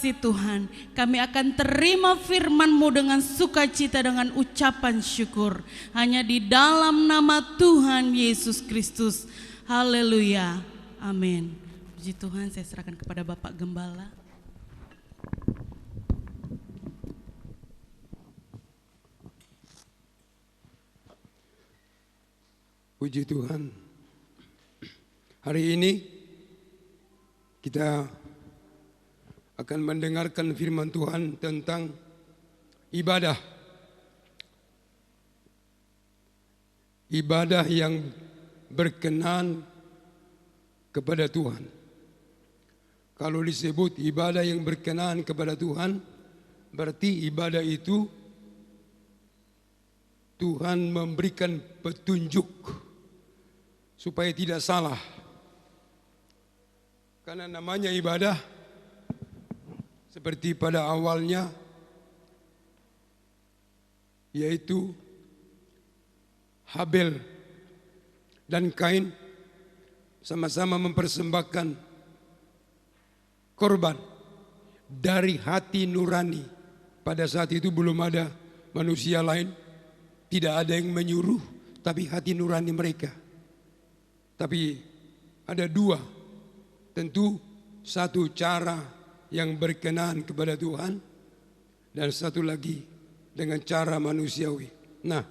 kasih Tuhan, kami akan terima firman-Mu dengan sukacita, dengan ucapan syukur. Hanya di dalam nama Tuhan Yesus Kristus. Haleluya. Amin. Puji Tuhan, saya serahkan kepada Bapak Gembala. Puji Tuhan. Hari ini kita akan mendengarkan firman Tuhan tentang ibadah. Ibadah yang berkenan kepada Tuhan. Kalau disebut ibadah yang berkenan kepada Tuhan, berarti ibadah itu Tuhan memberikan petunjuk supaya tidak salah. Karena namanya ibadah, seperti pada awalnya, yaitu Habel dan Kain sama-sama mempersembahkan korban dari hati nurani. Pada saat itu belum ada manusia lain, tidak ada yang menyuruh, tapi hati nurani mereka. Tapi ada dua, tentu satu cara yang berkenan kepada Tuhan, dan satu lagi dengan cara manusiawi. Nah,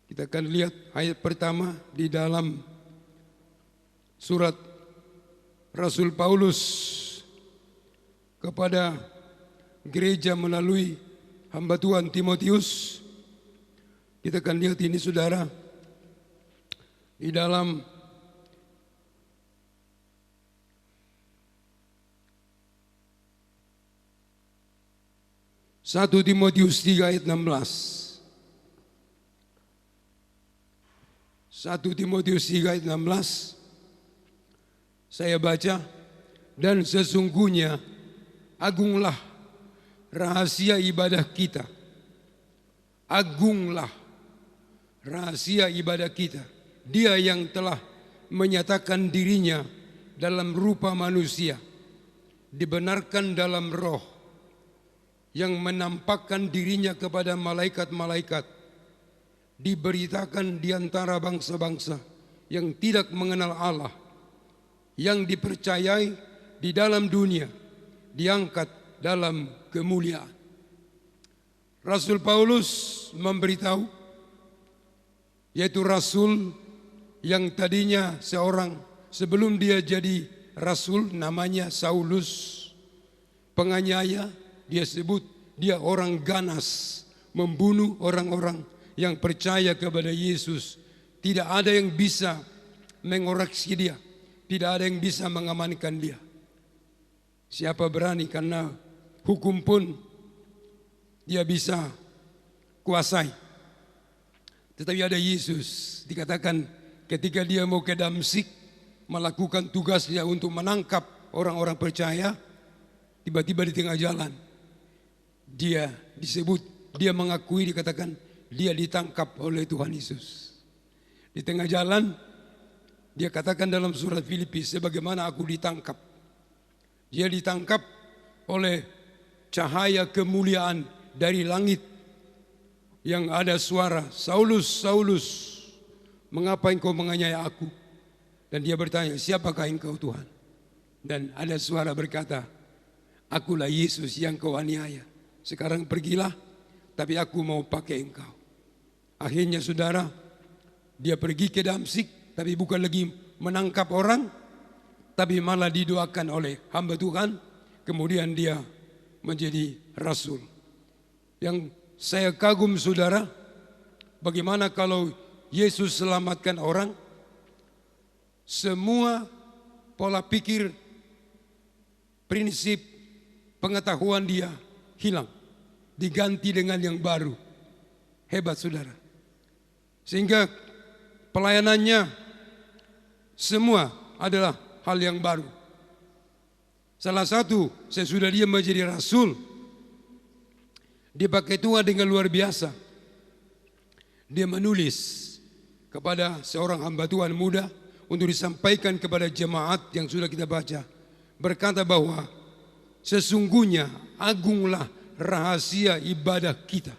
kita akan lihat ayat pertama di dalam surat Rasul Paulus kepada gereja melalui hamba Tuhan Timotius. Kita akan lihat ini, saudara, di dalam Satu Timotius 3 ayat 16. 1 Timotius 3 ayat 16. Saya baca, dan sesungguhnya agunglah rahasia ibadah kita. Agunglah rahasia ibadah kita. Dia yang telah menyatakan dirinya dalam rupa manusia, dibenarkan dalam roh, yang menampakkan dirinya kepada malaikat-malaikat, diberitakan di antara bangsa-bangsa yang tidak mengenal Allah, yang dipercayai di dalam dunia, diangkat dalam kemuliaan. Rasul Paulus memberitahu, yaitu rasul yang tadinya seorang, sebelum dia jadi rasul namanya Saulus, penganiaya. Dia sebut dia orang ganas, membunuh orang-orang yang percaya kepada Yesus. Tidak ada yang bisa mengoreksi dia, tidak ada yang bisa mengamankan dia. Siapa berani, karena hukum pun dia bisa kuasai. Tetapi ada Yesus, dikatakan ketika dia mau ke Damsyik melakukan tugasnya untuk menangkap orang-orang percaya, tiba-tiba di tengah jalan dia disebut, dia mengakui, dikatakan dia ditangkap oleh Tuhan Yesus. Di tengah jalan dia katakan dalam surat Filipi, sebagaimana aku ditangkap. Dia ditangkap oleh cahaya kemuliaan dari langit yang ada suara, Saulus, Saulus, mengapa engkau menganiaya aku? Dan dia bertanya, siapakah engkau Tuhan? Dan ada suara berkata, akulah Yesus yang kau aniaya. Sekarang pergilah, tapi aku mau pakai engkau. Akhirnya saudara, dia pergi ke Damsyik, tapi bukan lagi menangkap orang, tapi malah didoakan oleh hamba Tuhan. Kemudian dia menjadi rasul. Yang saya kagum saudara, bagaimana kalau Yesus selamatkan orang, semua pola pikir, prinsip, pengetahuan dia hilang, diganti dengan yang baru. Hebat saudara. Sehingga pelayanannya semua adalah hal yang baru. Salah satu, sesudah dia menjadi rasul, dia pakai Tuhan dengan luar biasa. Dia menulis kepada seorang hamba Tuhan muda untuk disampaikan kepada jemaat yang sudah kita baca. Berkata bahwa sesungguhnya agunglah rahasia ibadah kita.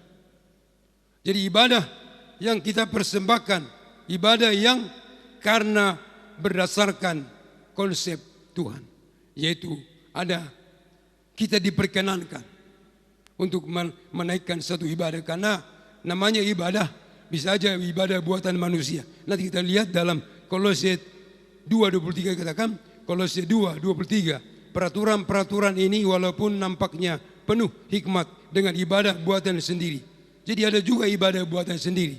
Jadi ibadah yang kita persembahkan, ibadah yang karena berdasarkan konsep Tuhan, yaitu ada kita diperkenankan untuk menaikkan satu ibadah, karena namanya ibadah bisa aja ibadah buatan manusia. Nanti kita lihat dalam Kolose 2:23 katakan, Kolose 2:23, peraturan-peraturan ini walaupun nampaknya penuh hikmat dengan ibadah buatan sendiri. Jadi ada juga ibadah buatan sendiri,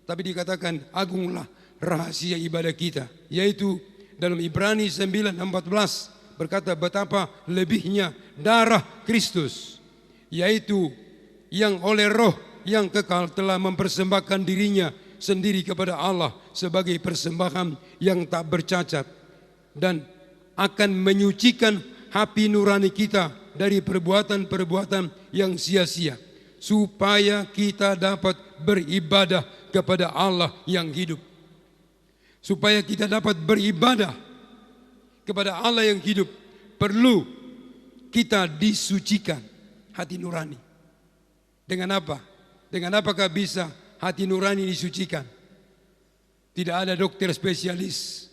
tapi dikatakan agunglah rahasia ibadah kita, yaitu dalam Ibrani 9:14 berkata betapa lebihnya darah Kristus, yaitu yang oleh roh yang kekal telah mempersembahkan dirinya sendiri kepada Allah sebagai persembahan yang tak bercacat, dan akan menyucikan hati nurani kita dari perbuatan-perbuatan yang sia-sia, supaya kita dapat beribadah kepada Allah yang hidup. Supaya kita dapat beribadah kepada Allah yang hidup, perlu kita disucikan hati nurani. Dengan apa? Dengan apakah bisa hati nurani disucikan? Tidak ada dokter spesialis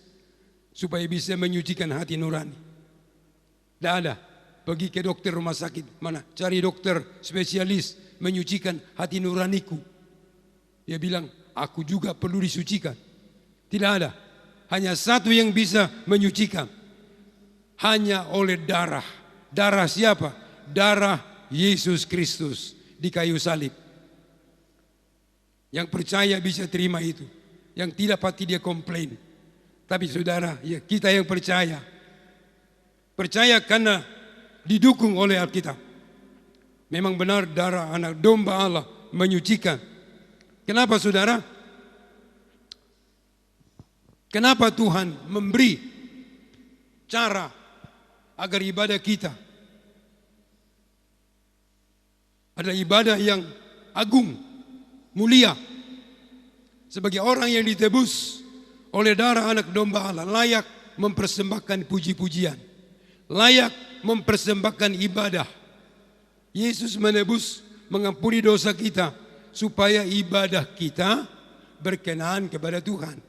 supaya bisa menyucikan hati nurani. Tidak ada. Pergi ke dokter rumah sakit, mana? Cari dokter spesialis menyucikan hati nuraniku. Dia bilang, aku juga perlu disucikan. Tidak ada. Hanya satu yang bisa menyucikan. Hanya oleh darah. Darah siapa? Darah Yesus Kristus di kayu salib. Yang percaya bisa terima itu. Yang tidak pasti dia komplain. Tapi saudara, ya kita yang percaya. Percaya karena didukung oleh Alkitab. Memang benar darah anak domba Allah menyucikan. Kenapa saudara? Kenapa Tuhan memberi cara agar ibadah kita adalah ibadah yang agung, mulia. Sebagai orang yang ditebus oleh darah anak domba Allah, layak mempersembahkan puji-pujian, layak mempersembahkan ibadah. Yesus menebus, mengampuni dosa kita, supaya ibadah kita berkenan kepada Tuhan.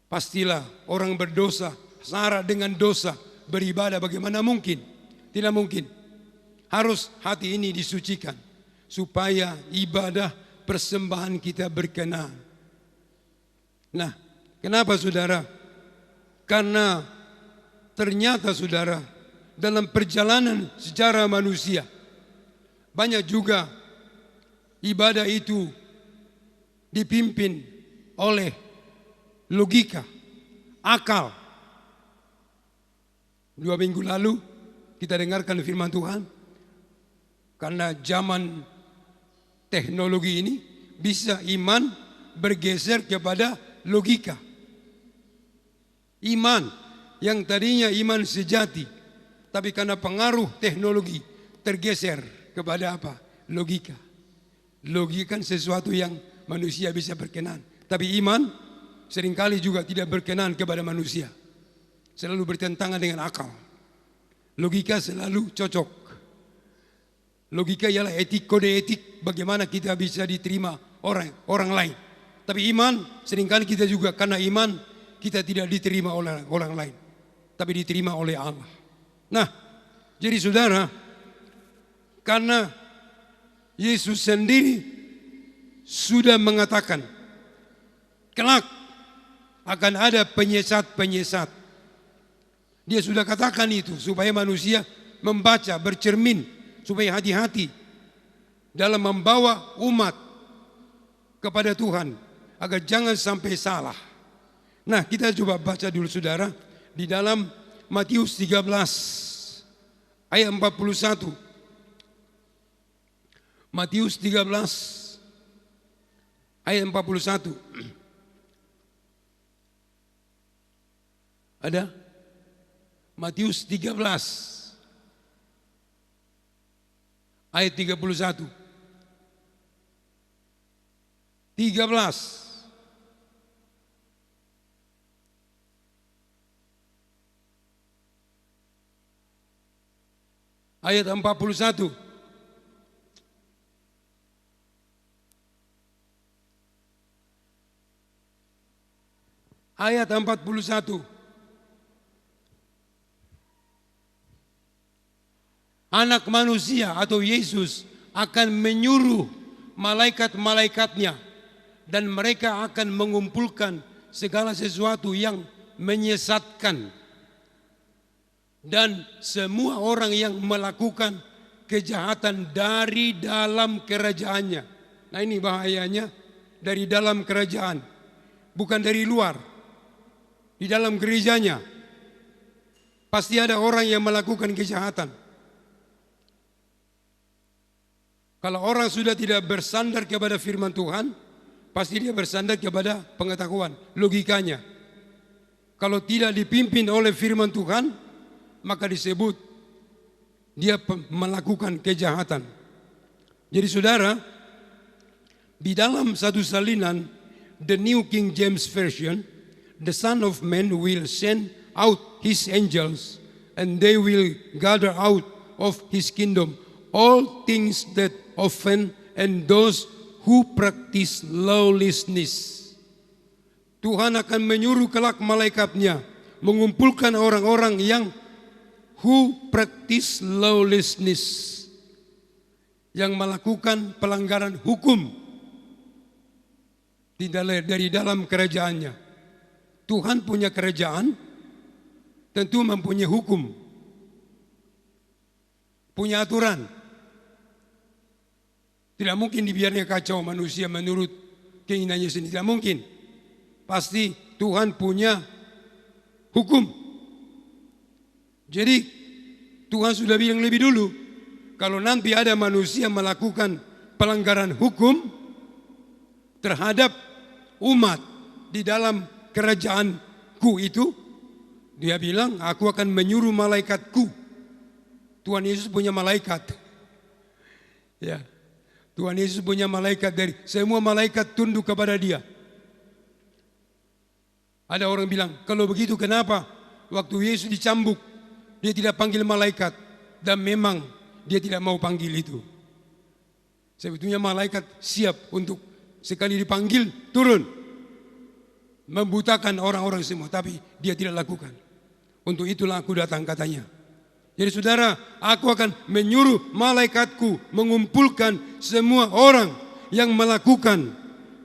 Pastilah orang berdosa, sara dengan dosa, beribadah bagaimana mungkin? Tidak mungkin. Harus hati ini disucikan, supaya ibadah persembahan kita berkenan. Nah, kenapa saudara? Karena ternyata saudara, dalam perjalanan sejarah manusia, banyak juga ibadah itu dipimpin oleh logika, akal. 2 minggu lalu kita dengarkan firman Tuhan. Karena zaman teknologi ini bisa iman bergeser kepada logika. Iman yang tadinya iman sejati, tapi karena pengaruh teknologi tergeser kepada apa? Logika. Logika kan sesuatu yang manusia bisa berkenan. Tapi iman seringkali juga tidak berkenan kepada manusia. Selalu bertentangan dengan akal. Logika selalu cocok. Logika ialah etik, kode etik, bagaimana kita bisa diterima orang lain. Tapi iman seringkali kita juga karena iman kita tidak diterima oleh orang lain, tapi diterima oleh Allah. Nah, jadi saudara, karena Yesus sendiri sudah mengatakan kelak akan ada penyesat-penyesat. Dia sudah katakan itu supaya manusia membaca, bercermin, supaya hati-hati dalam membawa umat kepada Tuhan agar jangan sampai salah. Nah, kita coba baca dulu saudara di dalam Matius 13 ayat 41. Matius 13 ayat 41. Ada? Matius 13 ayat 31. 13. ayat 41. Ayat 41. Anak manusia atau Yesus akan menyuruh malaikat-malaikatnya dan mereka akan mengumpulkan segala sesuatu yang menyesatkan dan semua orang yang melakukan kejahatan dari dalam kerajaannya. Nah, ini bahayanya, dari dalam kerajaan, bukan dari luar. Di dalam gerejanya pasti ada orang yang melakukan kejahatan. Kalau orang sudah tidak bersandar kepada firman Tuhan, pasti dia bersandar kepada pengetahuan, logikanya. Kalau tidak dipimpin oleh firman Tuhan, maka disebut dia melakukan kejahatan. Jadi saudara, di dalam satu salinan The New King James Version, the Son of Man will send out his angels, and they will gather out of his kingdom all things that offend and those who practice lawlessness. Tuhan akan menyuruh kelak malaikatnya mengumpulkan orang-orang yang who practice lawlessness, yang melakukan pelanggaran hukum dari dalam kerajaannya. Tuhan punya kerajaan, tentu mempunyai hukum, punya aturan. Tidak mungkin dibiarnya kacau manusia menurut keinginannya sendiri, tidak mungkin. Pasti Tuhan punya hukum. Jadi Tuhan sudah bilang lebih dulu, kalau nanti ada manusia melakukan pelanggaran hukum terhadap umat di dalam kerajaanku itu, dia bilang, aku akan menyuruh malaikatku. Tuhan Yesus punya malaikat. Ya, Tuhan Yesus punya malaikat, dari semua malaikat tunduk kepada dia. Ada orang bilang, kalau begitu kenapa waktu Yesus dicambuk dia tidak panggil malaikat? Dan memang dia tidak mau panggil itu. Sebetulnya malaikat siap untuk sekali dipanggil turun, membutakan orang-orang semua, tapi dia tidak lakukan. Untuk itulah aku datang, katanya. Jadi saudara, aku akan menyuruh malaikatku mengumpulkan semua orang yang melakukan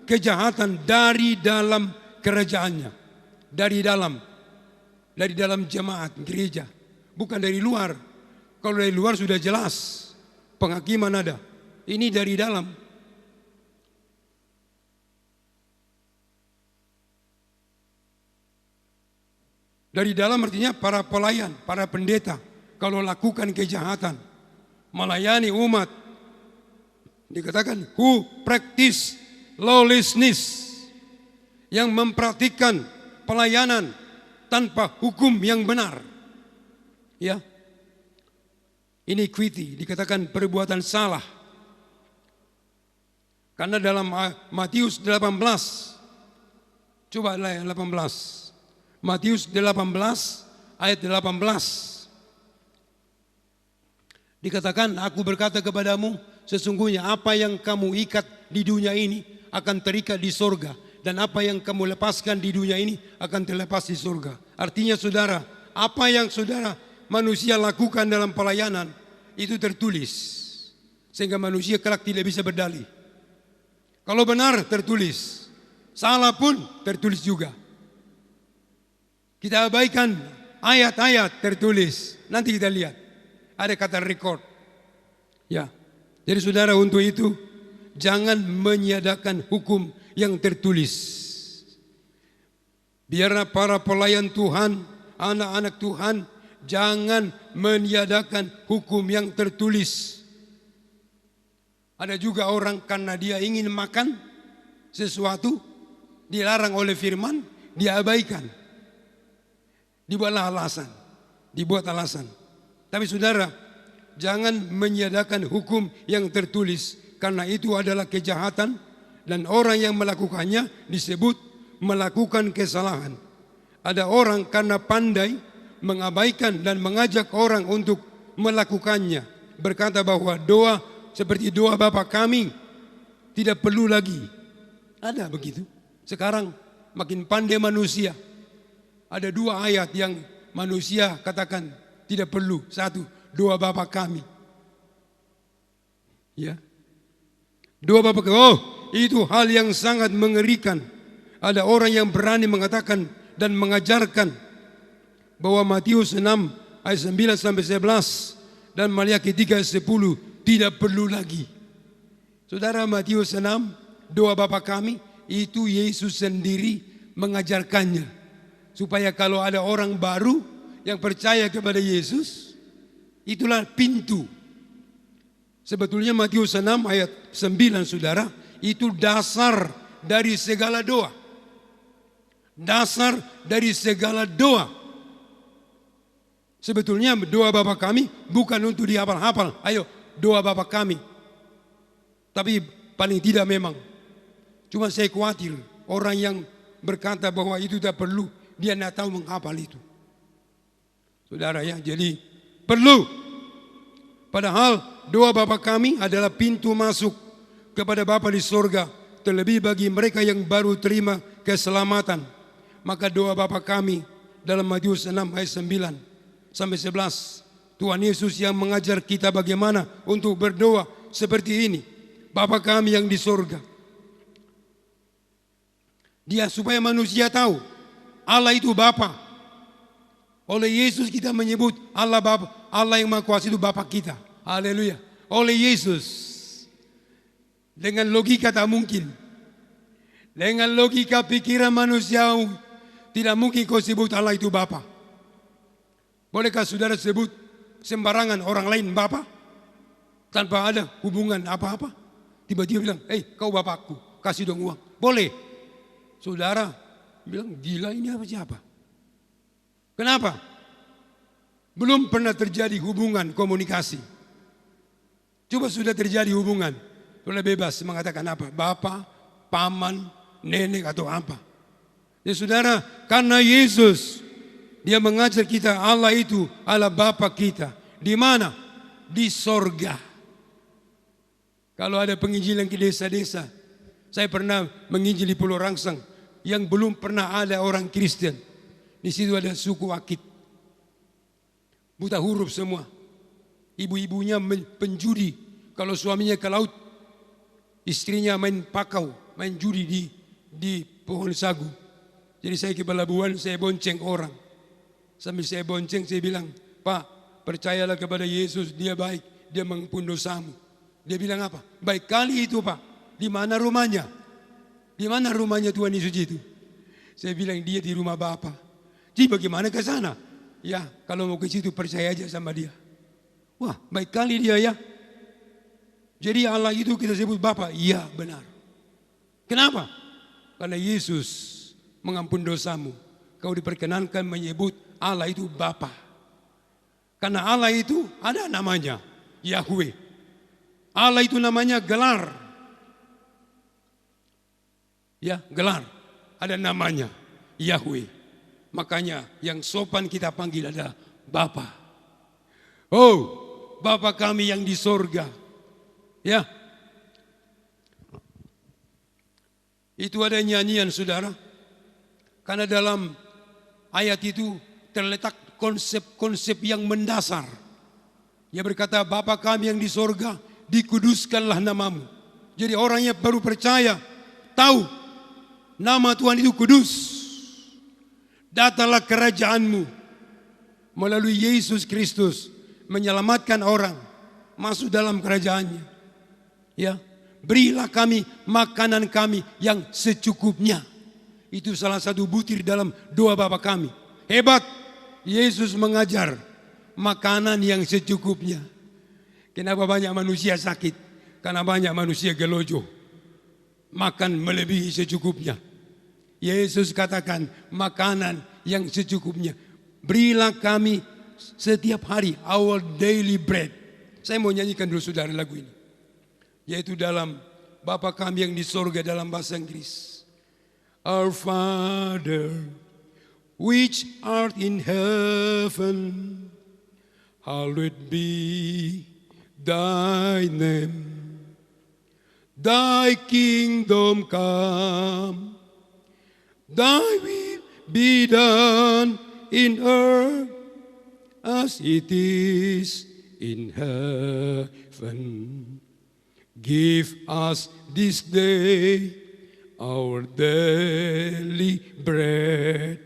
kejahatan dari dalam kerajaannya. Dari dalam jemaat gereja, bukan dari luar. Kalau dari luar sudah jelas penghakiman ada. Ini dari dalam. Dari dalam artinya para pelayan, para pendeta, kalau lakukan kejahatan, melayani umat, dikatakan who practice lawlessness, yang mempraktikkan pelayanan tanpa hukum yang benar. Ya. Iniquity, dikatakan perbuatan salah. Karena dalam Matius 18, coba ayat 18. Matius 18 ayat 18. Dikatakan, aku berkata kepadamu, sesungguhnya apa yang kamu ikat di dunia ini akan terikat di sorga, dan apa yang kamu lepaskan di dunia ini akan terlepas di surga. Artinya saudara, apa yang saudara manusia lakukan dalam pelayanan itu tertulis, sehingga manusia kelak tidak bisa berdalih. Kalau benar tertulis, salah pun tertulis juga. Kita abaikan ayat-ayat tertulis, nanti kita lihat ada kata record. Ya, jadi saudara, untuk itu jangan menyadakan hukum yang tertulis. Biarlah para pelayan Tuhan, anak-anak Tuhan, jangan meniadakan hukum yang tertulis. Ada juga orang karena dia ingin makan sesuatu, dilarang oleh firman, dia abaikan. Dibuat alasan. Tapi saudara, jangan meniadakan hukum yang tertulis, karena itu adalah kejahatan. Dan orang yang melakukannya disebut melakukan kesalahan. Ada orang karena pandai mengabaikan dan mengajak orang untuk melakukannya, berkata bahwa doa seperti doa Bapa kami tidak perlu lagi. Ada begitu. Sekarang makin pandai manusia. Ada 2 ayat yang manusia katakan tidak perlu. 1, doa Bapa kami. Ya. Doa Bapa kami. Oh, itu hal yang sangat mengerikan. Ada orang yang berani mengatakan dan mengajarkan bahwa Matius 6 ayat 9 sampai 11 dan Maliaki 3 ayat 10 tidak perlu lagi. Saudara, Matius 6 doa Bapa kami itu Yesus sendiri mengajarkannya, supaya kalau ada orang baru yang percaya kepada Yesus, itulah pintu. Sebetulnya Matius 6 ayat 9 saudara, itu dasar dari segala doa. Dasar dari segala doa. Sebetulnya doa Bapa kami bukan untuk dihafal-hafal. Ayo doa Bapa kami. Tapi paling tidak memang. Cuma saya khawatir orang yang berkata bahwa itu tidak perlu, dia tidak tahu menghafal itu. Saudara ya, jadi perlu. Padahal doa Bapa kami adalah pintu masuk kepada Bapa di sorga. Terlebih bagi mereka yang baru terima keselamatan. Maka doa Bapa kami dalam Matius 6 ayat 9 sampai 11. Tuhan Yesus yang mengajar kita bagaimana untuk berdoa seperti ini. Bapa kami yang di sorga. Dia supaya manusia tahu Allah itu Bapa. Oleh Yesus kita menyebut Allah Bapa, Allah yang Maha Kuasa itu Bapa kita. Haleluya. Oleh Yesus. Dengan logika tak mungkin. Dengan logika pikiran manusia tidak mungkin kau sebut Allah itu Bapa. Bolehkah saudara sebut sembarangan orang lain Bapa tanpa ada hubungan apa-apa? Tiba-tiba bilang, kau Bapakku, kasih dong uang. Boleh. Saudara bilang, gila ini apa siapa? Kenapa? Belum pernah terjadi hubungan komunikasi. Coba sudah terjadi hubungan, boleh bebas mengatakan apa? Bapa, paman, nenek atau apa. Ya saudara, karena Yesus dia mengajar kita Allah itu adalah Bapa kita. Di mana? Di sorga. Kalau ada penginjilan ke desa-desa, saya pernah menginjil di Pulau Rangsang yang belum pernah ada orang Kristen. Di situ ada suku Akit, buta huruf semua. Ibu-ibunya penjudi. Kalau suaminya ke laut, istrinya main pakau, main judi di pohon sagu. Jadi saya ke pelabuhan, saya bonceng orang. Sambil saya bonceng, saya bilang, Pak, percayalah kepada Yesus, dia baik, dia mengampuni dosamu. Dia bilang apa? Baik kali itu Pak. Di mana rumahnya? Di mana rumahnya Tuhan Yesus itu? Saya bilang dia di rumah Bapa. Jadi bagaimana ke sana? Ya, kalau mau ke situ percaya aja sama dia. Wah, baik kali dia ya. Jadi Allah itu kita sebut Bapa. Iya, benar. Kenapa? Karena Yesus mengampuni dosamu. Kau diperkenankan menyebut Allah itu Bapa. Karena Allah itu ada namanya Yahweh. Allah itu namanya gelar. Ya, gelar. Ada namanya Yahweh. Makanya yang sopan kita panggil adalah Bapa. Oh, Bapa kami yang di sorga. Ya. Itu ada nyanyian saudara. Karena dalam ayat itu terletak konsep-konsep yang mendasar. Dia berkata, Bapa kami yang di sorga, dikuduskanlah namamu. Jadi orang yang baru percaya, tahu nama Tuhan itu kudus. Datanglah kerajaanmu melalui Yesus Kristus menyelamatkan orang masuk dalam kerajaannya. Ya, berilah kami makanan kami yang secukupnya. Itu salah satu butir dalam doa Bapa kami. Hebat, Yesus mengajar makanan yang secukupnya. Kenapa banyak manusia sakit? Karena banyak manusia gelojo. Makan melebihi secukupnya. Yesus katakan makanan yang secukupnya. Berilah kami setiap hari our daily bread. Saya mau nyanyikan dulu saudara lagu ini. Yaitu dalam Bapa kami yang di sorga dalam bahasa Inggris. Our Father which art in heaven, hallowed be thy name. Thy kingdom come, thy will be done in earth as it is in heaven. Give us this day our daily bread,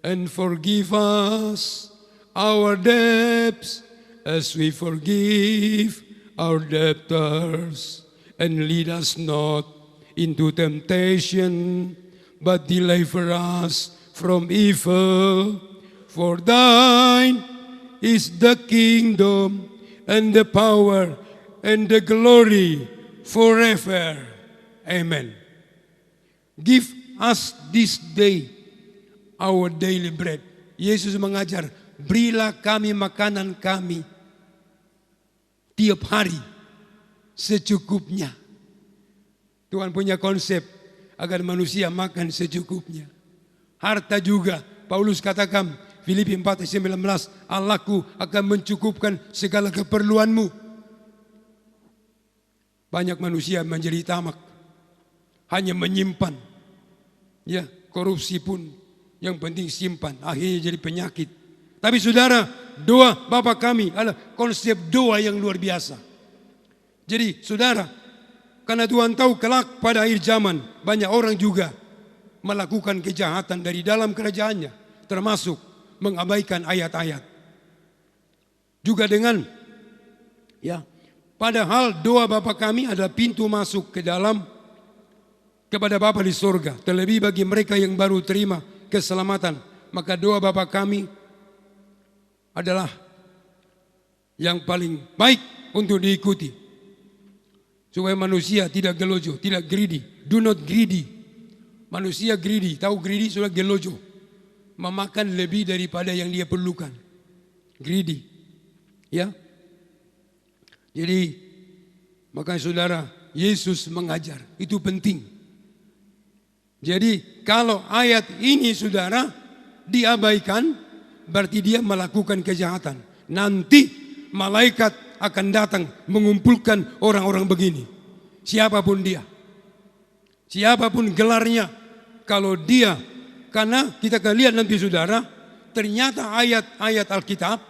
and forgive us our debts as we forgive our debtors. And lead us not into temptation, but deliver us from evil. For thine is the kingdom and the power and the glory forever. Amen. Give us this day our daily bread. Yesus mengajar, berilah kami makanan kami tiap hari secukupnya. Tuhan punya konsep agar manusia makan secukupnya. Harta juga, Paulus katakan, Filipi 4:19, Allahku akan mencukupkan segala keperluanmu. Banyak manusia menjadi tamak, hanya menyimpan. Ya, korupsi pun yang penting simpan, akhirnya jadi penyakit. Tapi saudara, doa Bapa kami adalah konsep doa yang luar biasa. Jadi saudara, karena Tuhan tahu kelak pada akhir zaman banyak orang juga melakukan kejahatan dari dalam kerajaannya, termasuk mengabaikan ayat-ayat. Juga dengan padahal doa Bapa kami adalah pintu masuk ke dalam kepada Bapa di surga. Terlebih bagi mereka yang baru terima keselamatan, maka doa Bapa kami adalah yang paling baik untuk diikuti. Supaya manusia tidak gelojo, tidak greedy. Do not greedy. Manusia greedy, tahu greedy sudah gelojo. Memakan lebih daripada yang dia perlukan. Greedy. Ya. Jadi, makanya saudara, Yesus mengajar. Itu penting. Jadi, kalau ayat ini saudara diabaikan, berarti dia melakukan kejahatan. Nanti malaikat akan datang mengumpulkan orang-orang begini. Siapapun dia. Siapapun gelarnya. Kalau dia, karena kita akan lihat nanti saudara, ternyata ayat-ayat Alkitab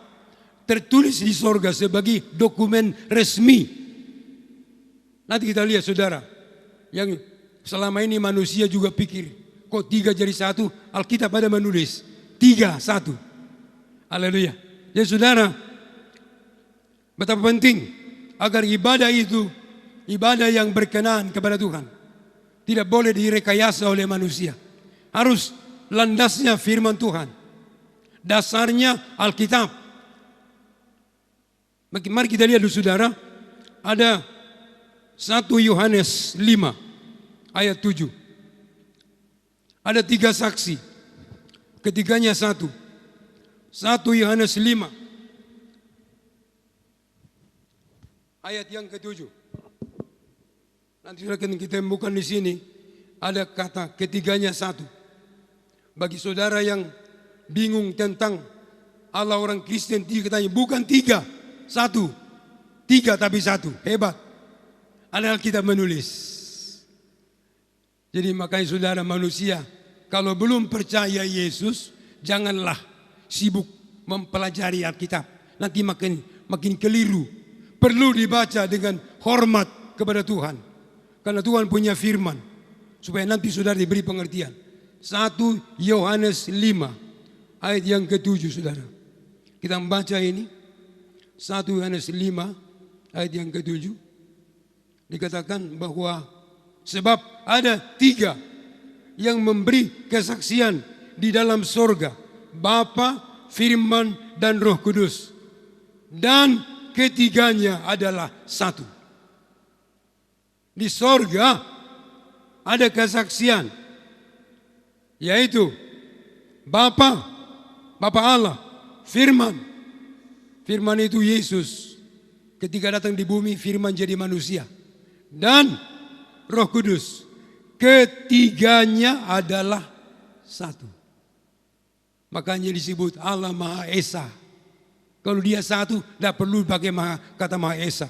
tertulis di sorga sebagai dokumen resmi. Nanti kita lihat saudara, yang selama ini manusia juga pikir, kok 3 jadi 1, Alkitab ada menulis 3, 1. Haleluya. Ya saudara, betapa penting agar ibadah itu ibadah yang berkenan kepada Tuhan. Tidak boleh direkayasa oleh manusia. Harus landasnya firman Tuhan. Dasarnya Alkitab. Mari kita lihat dulu saudara. Ada 1 Yohanes 5 ayat 7. Ada 3 saksi. Ketiganya 1. 1 Yohanes 5 ayat yang ke-7. Nanti kita bukan di sini. Ada kata ketiganya 1. Bagi saudara yang bingung tentang Allah orang Kristen, katanya bukan 3, 1. 3 tapi 1. Hebat. Ada Alkitab menulis. Jadi makanya saudara manusia, kalau belum percaya Yesus, janganlah sibuk mempelajari Alkitab. Nanti makin keliru. Perlu dibaca dengan hormat kepada Tuhan. Karena Tuhan punya firman. Supaya nanti saudara diberi pengertian. 1 Yohanes 5 ayat yang ke-7 saudara. Kita membaca ini. 1 Yohanes 5 ayat yang ke-7. Dikatakan bahwa sebab ada 3 yang memberi kesaksian di dalam sorga. Bapa, Firman, dan Roh Kudus. Dan ketiganya adalah 1. Di sorga ada kesaksian, yaitu Bapa Allah, Firman. Firman itu Yesus. Ketika datang di bumi, Firman jadi manusia. Dan Roh Kudus. Ketiganya adalah 1. Makanya disebut Allah Maha Esa. Kalau dia satu, tidak perlu pakai kata Maha Esa.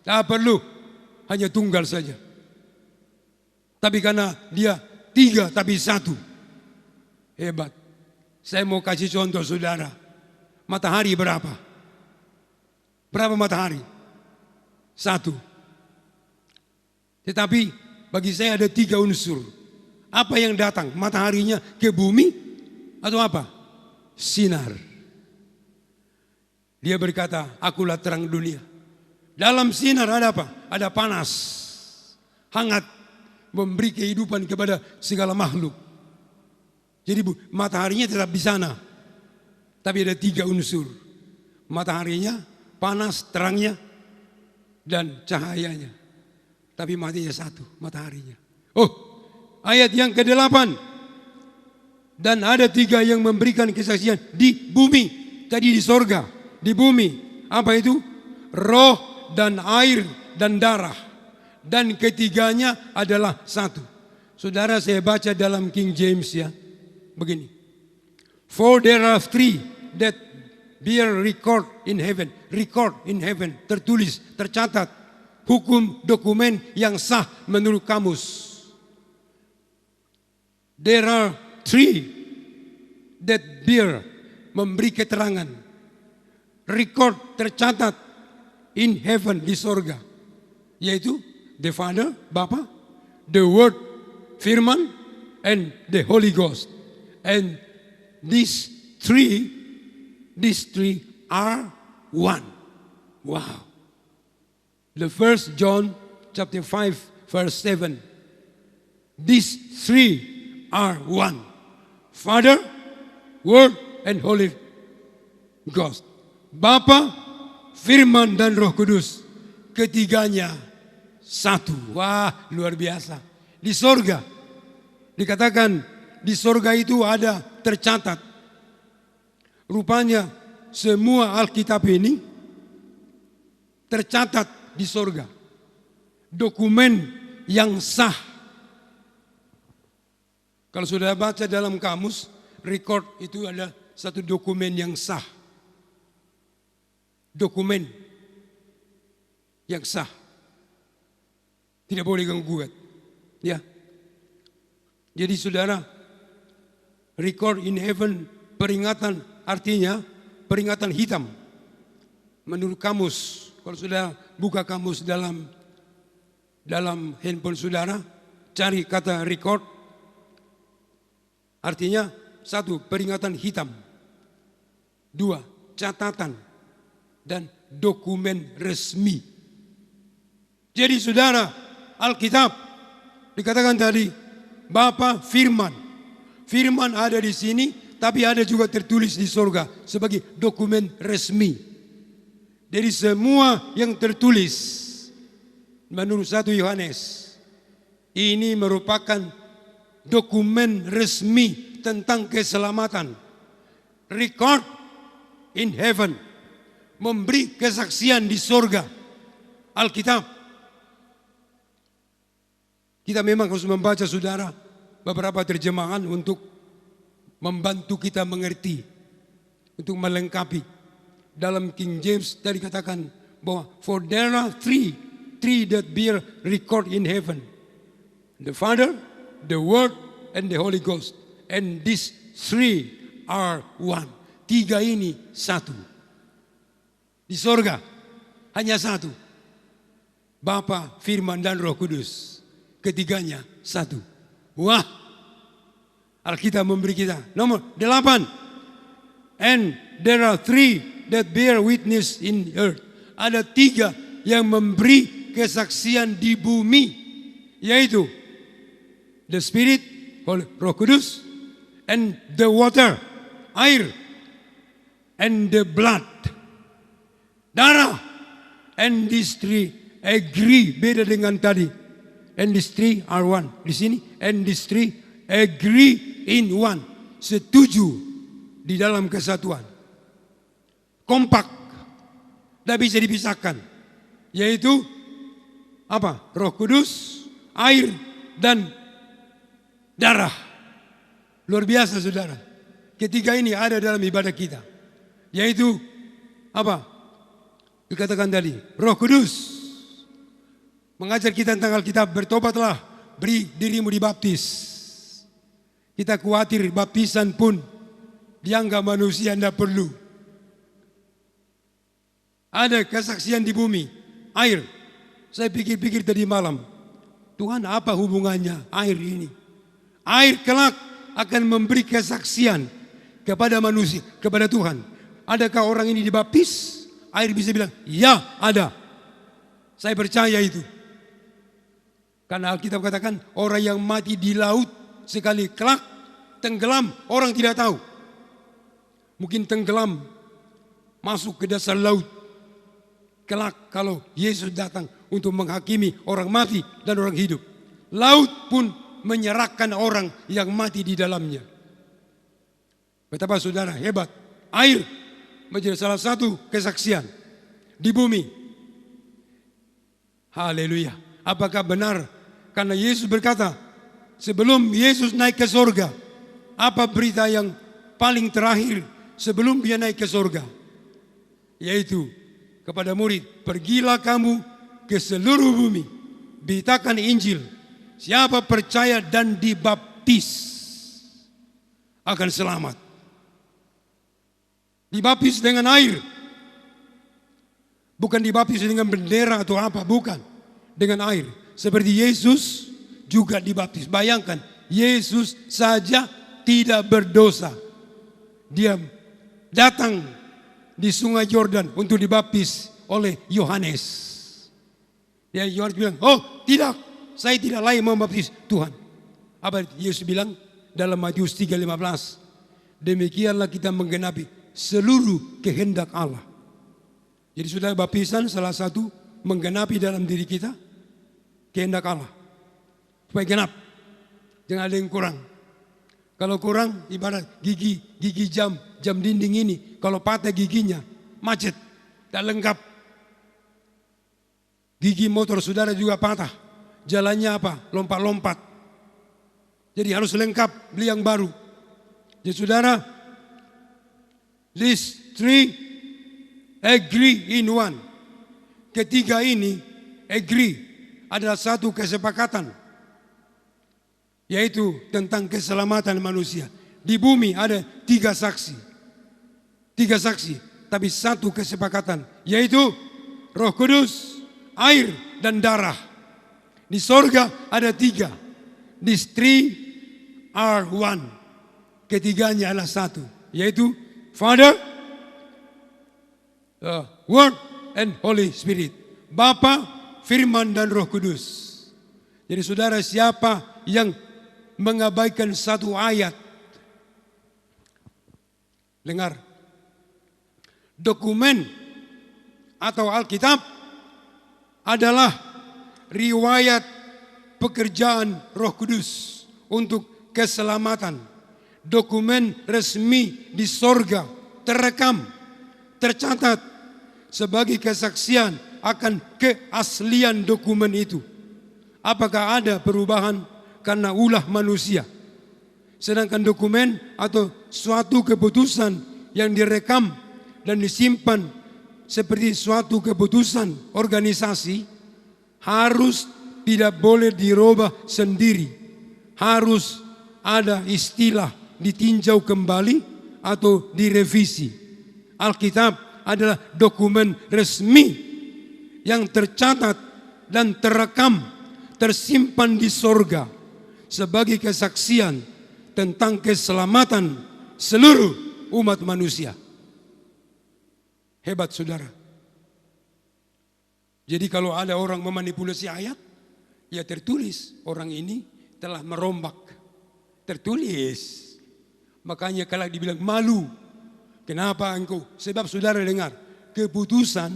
Tidak perlu, hanya tunggal saja. Tapi karena dia tiga tapi satu, hebat. Saya mau kasih contoh saudara. Matahari berapa? Berapa matahari? Satu. Tetapi bagi saya ada tiga unsur. Apa yang datang? Mataharinya ke bumi atau apa? Sinar. Dia berkata, akulah terang dunia. Dalam sinar ada apa? Ada panas, hangat, memberi kehidupan kepada segala makhluk. Jadi mataharinya tetap di sana. Tapi ada tiga unsur. Mataharinya, panas, terangnya, dan cahayanya. Tapi matinya satu, mataharinya. Oh, ayat yang ke-8. Dan ada tiga yang memberikan kesaksian di bumi. Tadi di sorga. Di bumi, apa itu? Roh dan air dan darah. Dan ketiganya adalah satu. Saudara, saya baca dalam King James ya. Begini. For there are three that bear record in heaven. Record in heaven. Tertulis, tercatat. Hukum dokumen yang sah menurut kamus. There are three that bear, memberi keterangan. Record, tercatat in heaven, di sorga, yaitu the Father, Bapa, the Word, Firman, and the Holy Ghost. And these three are one. Wow. The 1 John chapter 5 verse 7. These three are one. Father, Word, and Holy Ghost. Bapa, Firman, dan Roh Kudus. Ketiganya satu. Wah, luar biasa. Di sorga. Dikatakan di sorga itu ada tercatat. Rupanya semua Alkitab ini tercatat di sorga. Dokumen yang sah. Kalau sudah baca dalam kamus, record itu adalah satu dokumen yang sah. Dokumen yang sah, tidak boleh gangguan, ya. Jadi saudara, record in heaven, peringatan artinya peringatan hitam. Menurut kamus, kalau sudah buka kamus dalam handphone saudara, cari kata record, artinya satu, peringatan hitam. Dua, catatan. Dan dokumen resmi. Jadi saudara, Alkitab dikatakan tadi, Bapa, Firman. Firman ada di sini, tapi ada juga tertulis di surga sebagai dokumen resmi. Jadi semua yang tertulis menurut 1 Yohanes ini merupakan dokumen resmi tentang keselamatan. Record in heaven. Memberi kesaksian di sorga. Alkitab. Kita memang harus membaca saudara beberapa terjemahan untuk membantu kita mengerti. Untuk melengkapi. Dalam King James tadi katakan bahwa for there are three that bear record in heaven. The Father, the Word, and the Holy Ghost. And these three are one. Tiga ini satu. Di sorga hanya satu. Bapa, Firman, dan Roh Kudus. Ketiganya satu. Wah, Alkitab memberi kita. Nomor 8. And there are three that bear witness in earth. Ada tiga yang memberi kesaksian di bumi. Yaitu the Spirit, Roh Kudus, and the water, air, and the blood. Darah. And these three agree. Beda dengan tadi. And these three are one. Di sini. And these three agree in one. Setuju di dalam kesatuan. Kompak. Tidak bisa dipisahkan. Yaitu apa? Roh Kudus, air, dan darah. Luar biasa saudara. Ketiga ini ada dalam ibadah kita. Yaitu Apa? Dikatakan tadi, Roh Kudus mengajar kita tentang Alkitab, bertobatlah, beri dirimu dibaptis. Kita khawatir baptisan pun dianggap manusia tidak perlu. Ada kesaksian di bumi, air. Saya pikir-pikir tadi malam, Tuhan apa hubungannya air ini? Air kelak akan memberi kesaksian kepada manusia, kepada Tuhan. Adakah orang ini dibaptis? Air bisa bilang, ya ada. Saya percaya itu. Karena Alkitab katakan orang yang mati di laut sekali kelak tenggelam, orang tidak tahu. Mungkin tenggelam masuk ke dasar laut. Kelak kalau Yesus datang untuk menghakimi orang mati dan orang hidup, laut pun menyerahkan orang yang mati di dalamnya. Betapa saudara hebat. Air menjadi salah satu kesaksian di bumi. Haleluya. Apakah benar? Karena Yesus berkata, sebelum Yesus naik ke sorga, apa berita yang paling terakhir sebelum dia naik ke sorga? Yaitu kepada murid, pergilah kamu ke seluruh bumi, beritakan Injil. Siapa percaya dan dibaptis akan selamat. Dibaptis dengan air. Bukan dibaptis dengan bendera atau apa, bukan. Dengan air. Seperti Yesus juga dibaptis. Bayangkan, Yesus saja tidak berdosa. Dia datang di sungai Yordan untuk dibaptis oleh Yohanes. Dia Yohanes bilang, oh tidak, saya tidak layak membaptis Tuhan. Apa Yesus bilang dalam Matius 3:15? Demikianlah kita menggenapi seluruh kehendak Allah. Jadi sudah baptisan salah satu menggenapi dalam diri kita kehendak Allah. Supaya genap, jangan ada yang kurang. Kalau kurang, ibarat gigi jam dinding ini, kalau patah giginya, macet, tak lengkap. Gigi motor saudara juga patah, jalannya apa? Lompat-lompat. Jadi harus lengkap, beli yang baru. Jadi saudara, these three agree in one. Ketiga ini, agree, adalah satu kesepakatan. Yaitu tentang keselamatan manusia. Di bumi ada tiga saksi, tapi satu kesepakatan, yaitu Roh Kudus, air, dan darah. Di sorga ada tiga, these three are one. Ketiganya adalah satu, yaitu Father, Word, and Holy Spirit. Bapa, Firman, dan Roh Kudus. Jadi saudara, siapa yang mengabaikan satu ayat, dengar, dokumen atau Alkitab adalah riwayat pekerjaan Roh Kudus untuk keselamatan. Dokumen resmi di sorga, terekam, tercatat sebagai kesaksian akan keaslian dokumen itu. Apakah ada perubahan karena ulah manusia? Sedangkan dokumen atau suatu keputusan yang direkam dan disimpan seperti suatu keputusan organisasi harus tidak boleh dirubah sendiri. Harus ada istilah ditinjau kembali atau direvisi. Alkitab adalah dokumen resmi yang tercatat dan terekam, tersimpan di sorga sebagai kesaksian tentang keselamatan seluruh umat manusia. Hebat saudara. Jadi kalau ada orang memanipulasi ayat, ya tertulis orang ini telah merombak. Tertulis. Makanya kalau dibilang malu, kenapa engkau? Sebab saudara dengar, keputusan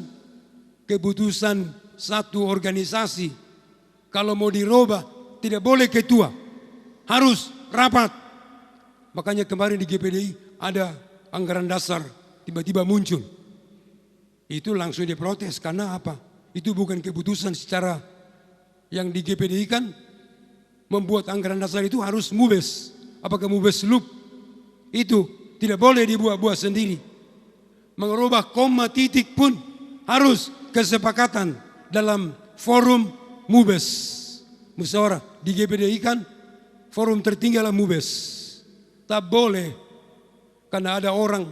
satu organisasi kalau mau dirubah tidak boleh ketua, harus rapat. Makanya kemarin di GPDI ada anggaran dasar tiba-tiba muncul. Itu langsung diprotes karena apa? Itu bukan keputusan secara yang di GPDI kan membuat anggaran dasar itu harus mubes. Apakah mubes loop? Itu tidak boleh dibuat-buat sendiri. Mengubah koma titik pun harus kesepakatan dalam forum MUBES. Musyawarah di GBDI kan forum tertinggi adalah MUBES. Tak boleh karena ada orang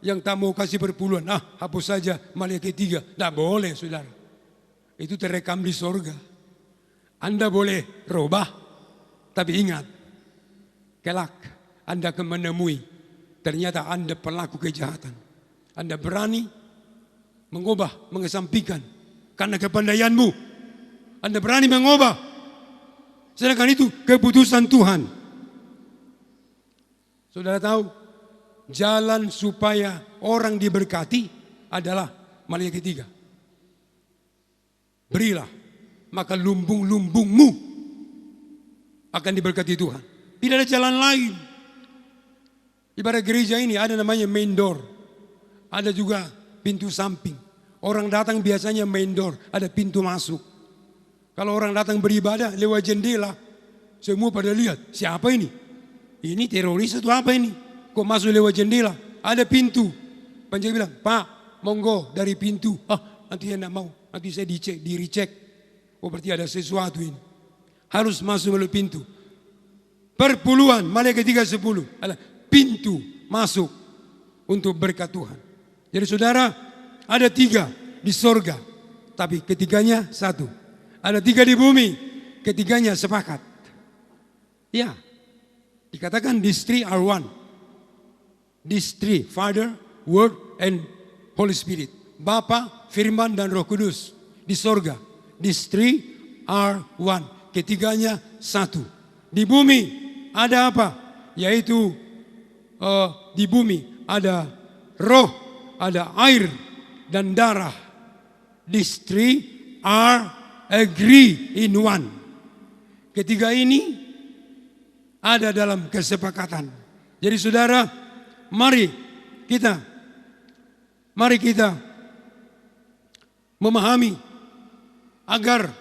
yang tak mau kasih perpuluhan. Hapus saja Maliaki 3. Tak boleh, saudara. Itu terekam di sorga. Anda boleh rubah, tapi ingat, kelak Anda akan menemui ternyata Anda pelaku kejahatan. Anda berani mengubah, mengesampingkan karena kepandaianmu. Anda berani mengubah, sedangkan itu keputusan Tuhan. Saudara tahu, jalan supaya orang diberkati adalah Maliaki 3. Berilah, maka lumbung-lumbungmu akan diberkati Tuhan. Tidak ada jalan lain. Ibarat gereja ini ada namanya main door. Ada juga pintu samping. Orang datang biasanya main door, ada pintu masuk. Kalau orang datang beribadah lewat jendela, semua pada lihat, siapa ini? Ini teroris atau apa ini? Kok masuk lewat jendela? Ada pintu. Penjaga bilang, Pak, monggo dari pintu. Nanti saya tidak mau, nanti saya dicek. Oh berarti ada sesuatu ini. Harus masuk melalui pintu. Perpuluhan, Maliaki 3:10 adalah pintu masuk untuk berkat Tuhan. Jadi saudara, ada 3 di sorga, tapi ketiganya satu. Ada 3 di bumi, ketiganya sepakat. Ya, dikatakan these 3 are one. These 3, Father, Word, and Holy Spirit. Bapa, Firman, dan Roh Kudus di sorga. These 3 are one. Ketiganya satu. Di bumi ada apa? Yaitu di bumi ada roh, ada air, dan darah. These 3 are agree in one. Ketiga ini ada dalam kesepakatan. Jadi saudara, mari kita memahami agar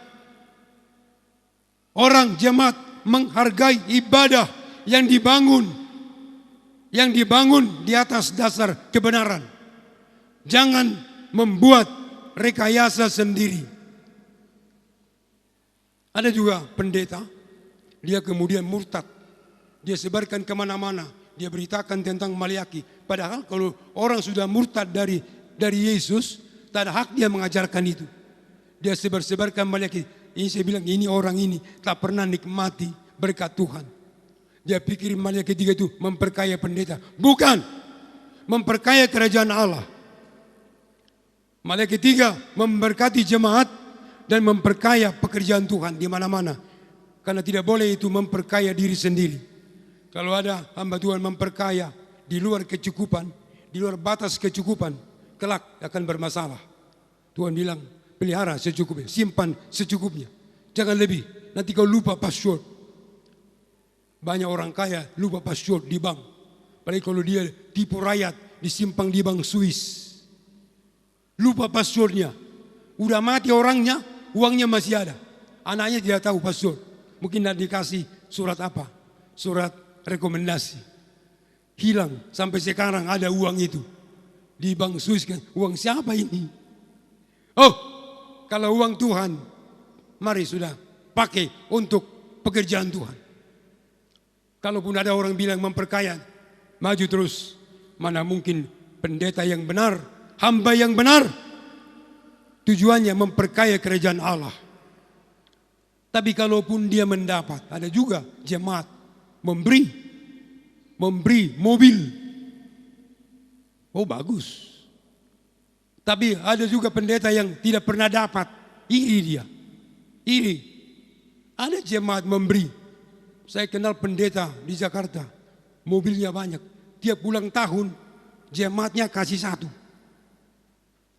orang jemaat menghargai ibadah yang dibangun di atas dasar kebenaran. Jangan membuat rekayasa sendiri. Ada juga pendeta, dia kemudian murtad. Dia sebarkan kemana-mana, dia beritakan tentang Maliaki. Padahal kalau orang sudah murtad dari Yesus, tak ada hak dia mengajarkan itu. Dia sebarkan Maliaki. Ini saya bilang, ini orang ini tak pernah nikmati berkat Tuhan. Dia pikir Maliaki 3 itu memperkaya pendeta. Bukan, memperkaya kerajaan Allah. Maliaki 3 memberkati jemaat dan memperkaya pekerjaan Tuhan di mana-mana. Karena tidak boleh itu memperkaya diri sendiri. Kalau ada hamba Tuhan memperkaya di luar kecukupan, di luar batas kecukupan, kelak akan bermasalah. Tuhan bilang, pelihara secukupnya, simpan secukupnya. Jangan lebih, nanti kau lupa password. Banyak orang kaya lupa password di bank. Apalagi kalau dia tipu rakyat, disimpang di bank Swiss. Lupa passwordnya. Udah mati orangnya, uangnya masih ada. Anaknya tidak tahu password. Mungkin tidak dikasih surat apa? Surat rekomendasi. Hilang, sampai sekarang ada uang itu. Di bank Swiss kan, uang siapa ini? Oh, kalau uang Tuhan, mari sudah pakai untuk pekerjaan Tuhan. Kalaupun ada orang bilang memperkaya, maju terus. Mana mungkin pendeta yang benar, hamba yang benar, tujuannya memperkaya kerajaan Allah. Tapi kalaupun dia mendapat, ada juga jemaat memberi mobil. Oh bagus. Tapi ada juga pendeta yang tidak pernah dapat, iri dia. Iri. Ada jemaat memberi. Saya kenal pendeta di Jakarta, mobilnya banyak. Tiap ulang tahun jemaatnya kasih 1.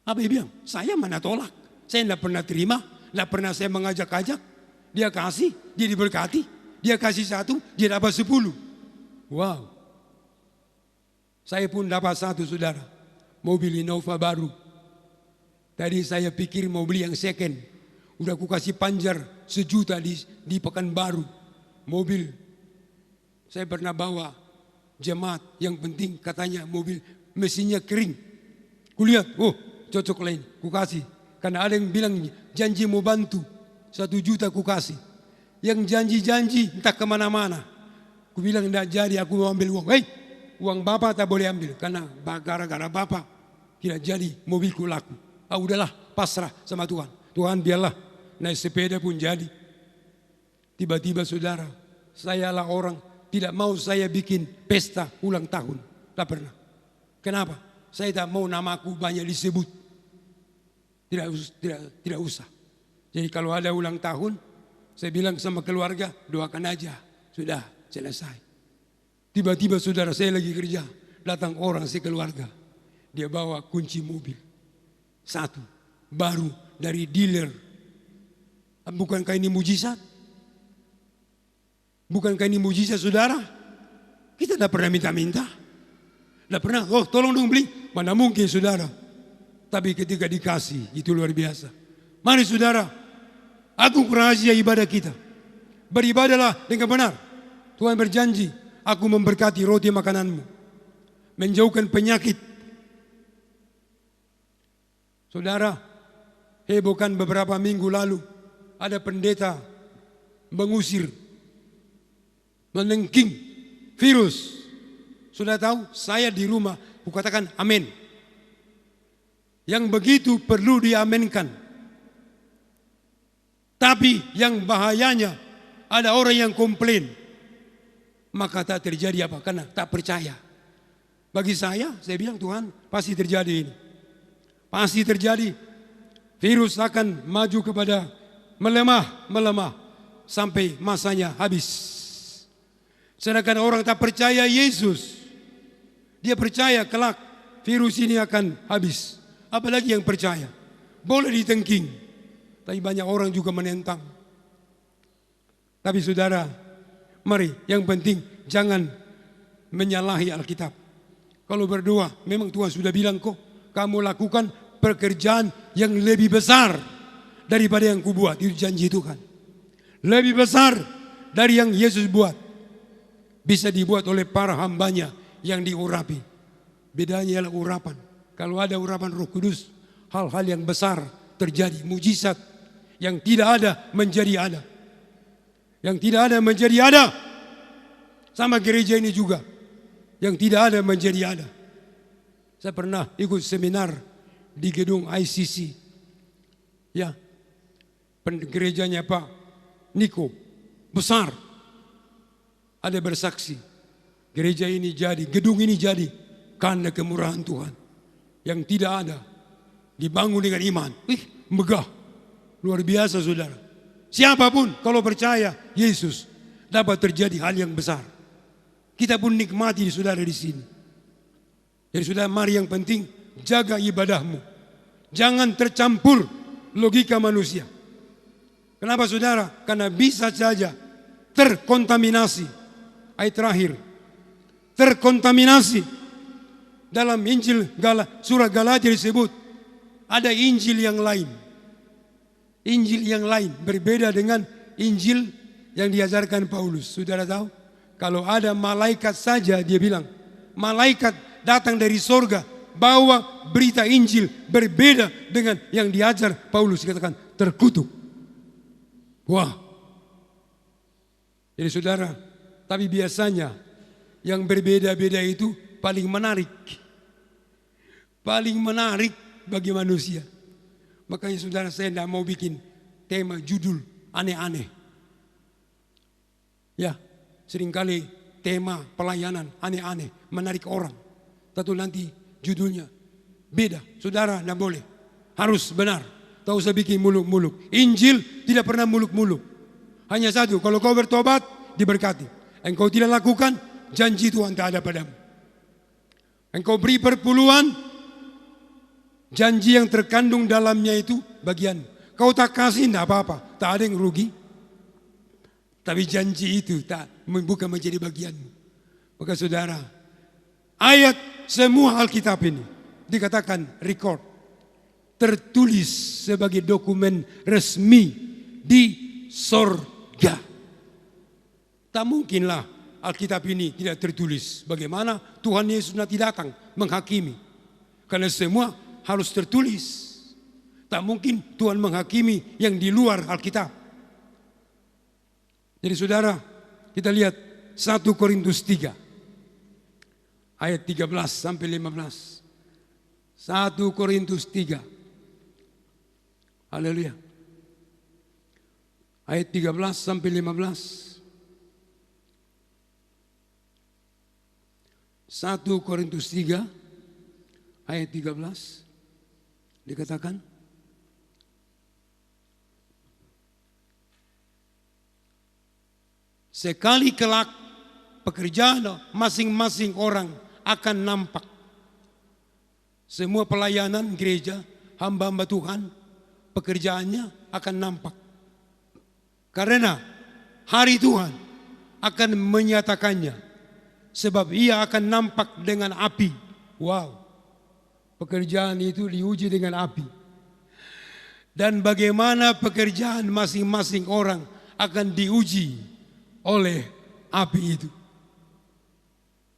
Apa dia bilang? Saya mana tolak. Saya tidak pernah terima, tidak pernah saya mengajak-ajak. Dia kasih, dia diberkati. Dia kasih 1, dia dapat 10. Wow. Saya pun dapat 1 saudara, mobil Innova baru. Tadi saya pikir mau beli yang second. Udah aku kasih panjar 1 juta di Pekanbaru. Mobil. Saya pernah bawa jemaat, yang penting katanya mobil mesinnya kering. Kulihat, oh cocok lain, kukasih. Karena ada yang bilang janji mau bantu, 1 juta kukasih. Yang janji-janji entah kemana-mana. Ku bilang tidak jadi, aku mau ambil uang. Hei, uang bapak tak boleh ambil. Karena gara-gara bapak tidak jadi mobilku laku. Udahlah, pasrah sama Tuhan. Tuhan biarlah, naik sepeda pun jadi. Tiba-tiba saudara, sayalah orang tidak mau saya bikin pesta ulang tahun. Tak pernah. Kenapa? Saya tak mau namaku banyak disebut. Tidak usah. Jadi kalau ada ulang tahun, saya bilang sama keluarga, doakan aja. Sudah, selesai. Tiba-tiba saudara, saya lagi kerja. Datang orang sekeluarga. Dia bawa kunci mobil. 1, baru dari dealer. Bukankah ini mujizat? Bukankah ini mujizat saudara? Kita tidak pernah minta-minta. Tidak pernah, oh tolong dong beli. Mana mungkin saudara. Tapi ketika dikasih, itu luar biasa. Mari saudara, agung rahasia ibadah kita. Beribadahlah dengan benar. Tuhan berjanji, aku memberkati roti makananmu. Menjauhkan penyakit. Saudara, hebohkan beberapa minggu lalu. Ada pendeta mengusir, menengking virus. Sudah tahu, saya di rumah, kukatakan amin. Yang begitu perlu diamenkan. Tapi yang bahayanya, ada orang yang komplain. Maka tak terjadi apa? Karena tak percaya. Bagi saya bilang Tuhan pasti terjadi ini. Pasti terjadi. Virus akan maju kepada melemah. Sampai masanya habis. Sedangkan orang tak percaya Yesus. Dia percaya kelak virus ini akan habis. Apalagi yang percaya. Boleh ditengking. Tapi banyak orang juga menentang. Tapi saudara, mari yang penting jangan menyalahi Alkitab. Kalau berdoa, memang Tuhan sudah bilang kok, kamu lakukan pekerjaan yang lebih besar daripada yang kubuat. Itu janji Tuhan. Lebih besar dari yang Yesus buat. Bisa dibuat oleh para hambanya yang diurapi. Bedanya adalah urapan. Kalau ada urapan Roh Kudus, hal-hal yang besar terjadi, mujizat. Yang tidak ada menjadi ada. Yang tidak ada menjadi ada. Sama gereja ini juga. Yang tidak ada menjadi ada. Saya pernah ikut seminar di gedung ICC. Ya, gerejanya Pak Niko, besar. Ada bersaksi. Gereja ini jadi, gedung ini jadi karena kemurahan Tuhan. Yang tidak ada. Dibangun dengan iman. Megah. Luar biasa saudara. Siapapun kalau percaya Yesus dapat terjadi hal yang besar. Kita pun nikmati saudara di sini. Jadi saudara, mari yang penting jaga ibadahmu. Jangan tercampur logika manusia. Kenapa saudara? Karena bisa saja terkontaminasi. Ayat terakhir. Terkontaminasi. Dalam Injil surah Galatia disebut ada Injil yang lain. Injil yang lain berbeda dengan Injil yang diajarkan Paulus. Saudara tahu? Kalau ada malaikat saja, dia bilang, malaikat datang dari sorga, bawa berita Injil berbeda dengan yang diajar Paulus. Dikatakan terkutuk. Wah. Jadi saudara, tapi biasanya yang berbeda-beda itu paling menarik. Paling menarik bagi manusia. Makanya saudara, saya tidak mau bikin tema judul aneh-aneh. Ya, seringkali tema pelayanan aneh-aneh, menarik orang. Tentu nanti judulnya beda. Saudara, tidak boleh. Harus benar. Tak usah bikin muluk-muluk. Injil tidak pernah muluk-muluk. Hanya satu, kalau kau bertobat, diberkati. Engkau tidak lakukan, janji Tuhan tak ada padamu. Engkau beri perpuluhan, janji yang terkandung dalamnya itu bagian. Kau tak kasih, tidak apa-apa. Tak ada yang rugi. Tapi janji itu bukan menjadi bagianmu. Maka saudara, ayat semua Alkitab ini dikatakan record. Tertulis sebagai dokumen resmi di sorga. Tak mungkinlah Alkitab ini tidak tertulis. Bagaimana Tuhan Yesus nanti datang menghakimi. Karena semua harus tertulis. Tak mungkin Tuhan menghakimi yang di luar Alkitab. Jadi saudara, kita lihat 1 Korintus 3 ayat 13 sampai 15. 1 Korintus 3. Haleluya. Ayat 13 sampai 15. 1 Korintus 3 ayat 13 dikatakan, sekali kelak pekerjaan masing-masing orang akan nampak. Semua pelayanan gereja, hamba-hamba Tuhan, pekerjaannya akan nampak. Karena hari Tuhan akan menyatakannya, sebab ia akan nampak dengan api. Wow, pekerjaan itu diuji dengan api. Dan bagaimana pekerjaan masing-masing orang akan diuji oleh api itu.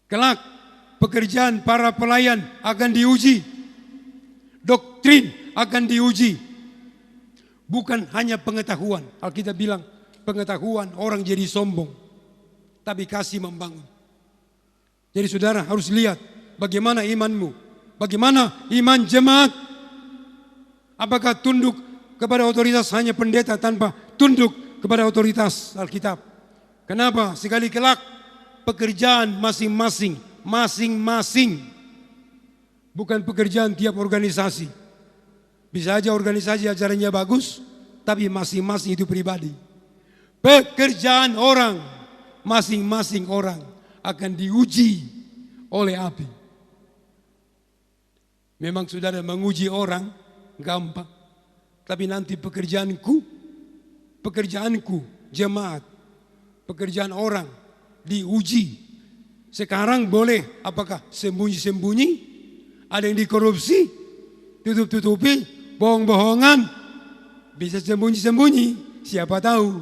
Kelak pekerjaan para pelayan akan diuji. Doktrin akan diuji. Bukan hanya pengetahuan. Alkitab bilang pengetahuan orang jadi sombong, tapi kasih membangun. Jadi saudara harus lihat bagaimana imanmu, bagaimana iman jemaat. Apakah tunduk kepada otoritas hanya pendeta tanpa tunduk kepada otoritas Alkitab? Kenapa? Sekali kelak pekerjaan masing-masing, bukan pekerjaan tiap organisasi. Bisa aja organisasi acaranya bagus, tapi masing-masing itu pribadi. Pekerjaan orang, masing-masing orang akan diuji oleh api. Memang saudara menguji orang gampang, tapi nanti pekerjaanku, jemaat, pekerjaan orang diuji. Sekarang boleh apakah sembunyi-sembunyi, ada yang dikorupsi, tutup-tutupi, bohong-bohongan, bisa sembunyi-sembunyi, siapa tahu.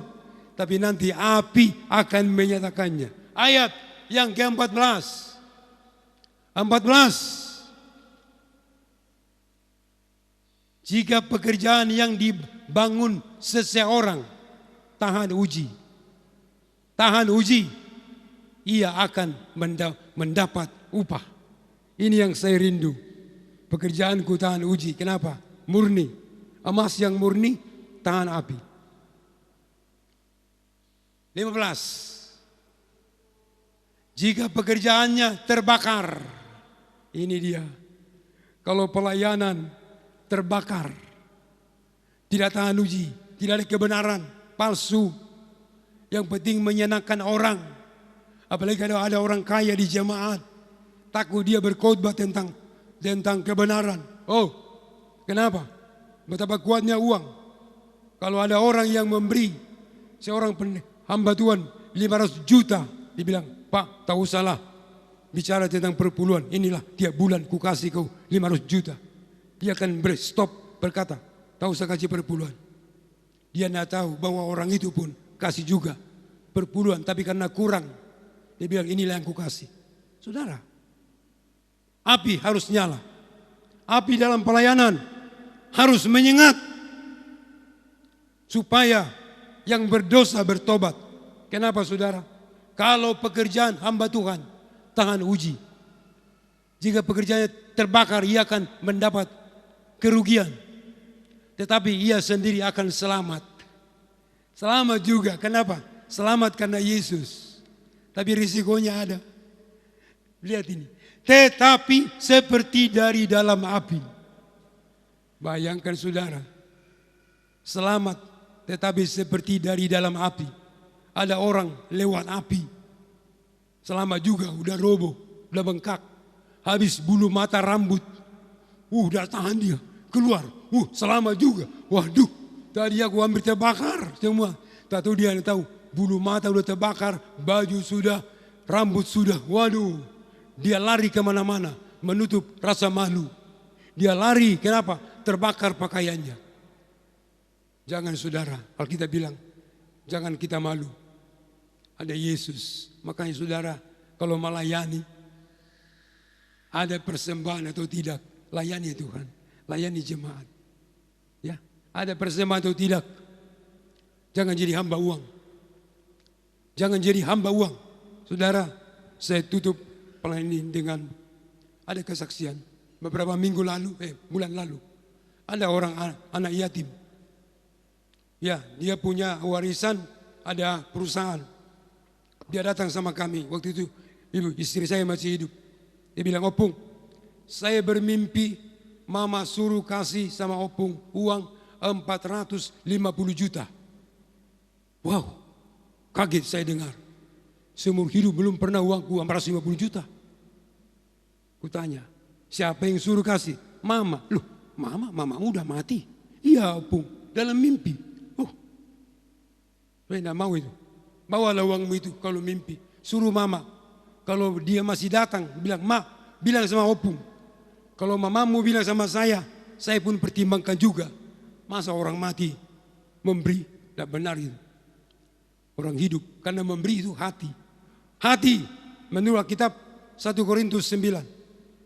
Tapi nanti api akan menyatakannya. Ayat yang ke-14. 14. Jika pekerjaan yang dibangun seseorang tahan uji, ia akan mendapat upah. Ini yang saya rindu. Pekerjaanku tahan uji. Kenapa? Murni. Emas yang murni tahan api. 15. Jika pekerjaannya terbakar, ini dia. Kalau pelayanan terbakar, tidak tahan uji, tidak ada kebenaran, palsu. Yang penting menyenangkan orang. Apalagi kalau ada orang kaya di jemaat, takut dia berkhotbah tentang kebenaran. Oh, kenapa? Betapa kuatnya uang. Kalau ada orang yang memberi seorang hamba Tuhan 500 juta, dibilang, Pak, tak usahlah bicara tentang perpuluhan. Inilah tiap bulan ku kasih kau 500 juta. Dia akan stop berkata, tak usah kasih perpuluhan. Dia tidak tahu bahwa orang itu pun kasih juga perpuluhan, tapi karena kurang, dia bilang inilah yang ku kasih. Saudara, api harus nyala. Api dalam pelayanan harus menyengat supaya yang berdosa bertobat. Kenapa saudara? Kalau pekerjaan hamba Tuhan tahan uji. Jika pekerjaannya terbakar, ia akan mendapat kerugian. Tetapi ia sendiri akan selamat. Selamat juga. Kenapa? Selamat karena Yesus. Tapi risikonya ada. Lihat ini. Tetapi seperti dari dalam api. Bayangkan saudara. Selamat tetapi seperti dari dalam api. Ada orang lewat api. Selamat juga, udah roboh, udah bengkak. Habis bulu mata rambut. Udah tahan dia, keluar. Selamat juga. Waduh, tadi aku hampir terbakar semua. Tak tahu dia tahu, bulu mata udah terbakar, baju sudah, rambut sudah. Waduh, dia lari kemana-mana, menutup rasa malu. Dia lari, kenapa? Terbakar pakaiannya. Jangan saudara, Alkitab bilang, jangan kita malu. Ada Yesus. Makanya saudara, kalau melayani, ada persembahan atau tidak, layani Tuhan. layani jemaat. Ya, ada persembahan atau tidak, jangan jadi hamba uang. Jangan jadi hamba uang. Saudara, saya tutup pelayanan ini dengan ada kesaksian. Beberapa minggu lalu, bulan lalu, ada orang anak yatim. Ya, dia punya warisan, ada perusahaan. Dia datang sama kami. Waktu itu istri saya masih hidup. Dia bilang, Opung, saya bermimpi mama suruh kasih sama Opung uang 450 juta. Wow, kaget saya dengar. Seumur hidup belum pernah uangku 450 juta. Kutanya, siapa yang suruh kasih? Mama. Loh, mama udah mati. Iya, Opung, dalam mimpi. Oh, saya tidak mau itu. Bawalah uangmu itu kalau mimpi. Suruh mama. Kalau dia masih datang, bilang, bilang sama Opung. Kalau mamamu bilang sama saya pun pertimbangkan juga. Masa orang mati memberi? Tidak benar itu. Orang hidup, karena memberi itu hati. Hati, menurut kitab 1 Korintus 9.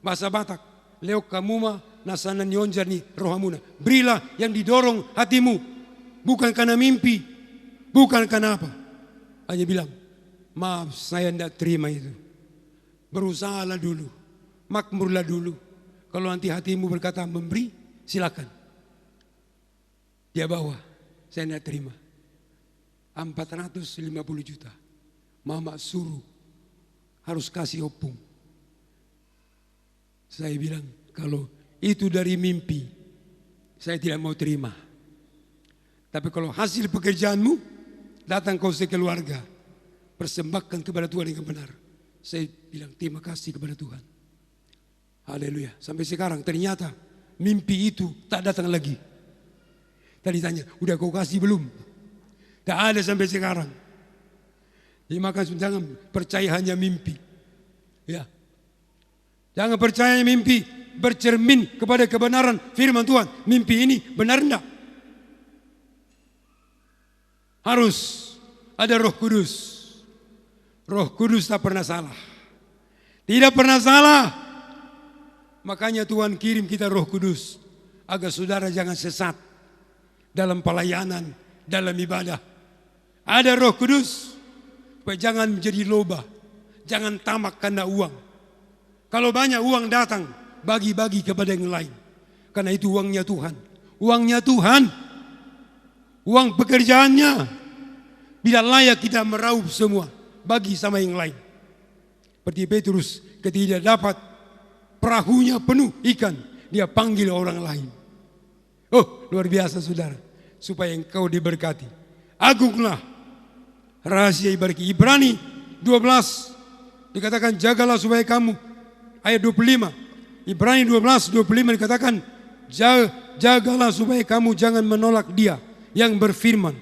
Bahasa Batak. Leok kamuma nasana nyonjarni rohamuna. Berilah yang didorong hatimu. Bukan karena mimpi. Bukan karena apa. Hanya bilang, maaf saya tidak terima itu. Berusahalah dulu. Makmurlah dulu. Kalau nanti hatimu berkata memberi, silakan. Dia bawa, saya tidak terima. 450 juta. Mama suruh harus kasih Opung. Saya bilang, kalau itu dari mimpi, saya tidak mau terima. Tapi kalau hasil pekerjaanmu, datang kau sekeluarga, persembahkan kepada Tuhan yang benar. Saya bilang terima kasih kepada Tuhan. Haleluya. Sampai sekarang ternyata mimpi itu tak datang lagi. Tadi tanya, udah kau kasih belum? Tak ada sampai sekarang. Jadi maka jangan percaya hanya mimpi. Ya. Jangan percaya mimpi, bercermin kepada kebenaran firman Tuhan. Mimpi ini benar enggak? Harus ada Roh Kudus. Roh Kudus tak pernah salah. Tidak pernah salah. Makanya Tuhan kirim kita Roh Kudus agar saudara jangan sesat dalam pelayanan, dalam ibadah. Ada Roh Kudus supaya jangan menjadi loba, jangan tamak karena uang. Kalau banyak uang datang, bagi-bagi kepada yang lain. Karena itu uangnya Tuhan. Uangnya Tuhan. Uang pekerjaannya. Bila layak kita meraup semua, bagi sama yang lain. Seperti Petrus ketika dapat perahunya penuh ikan, dia panggil orang lain. Oh, luar biasa saudara. Supaya engkau diberkati. Agunglah rahasia ibadah. Ibrani 12 dikatakan jagalah supaya kamu, ayat 25. Ibrani 12:25 dikatakan jagalah supaya kamu jangan menolak dia yang berfirman.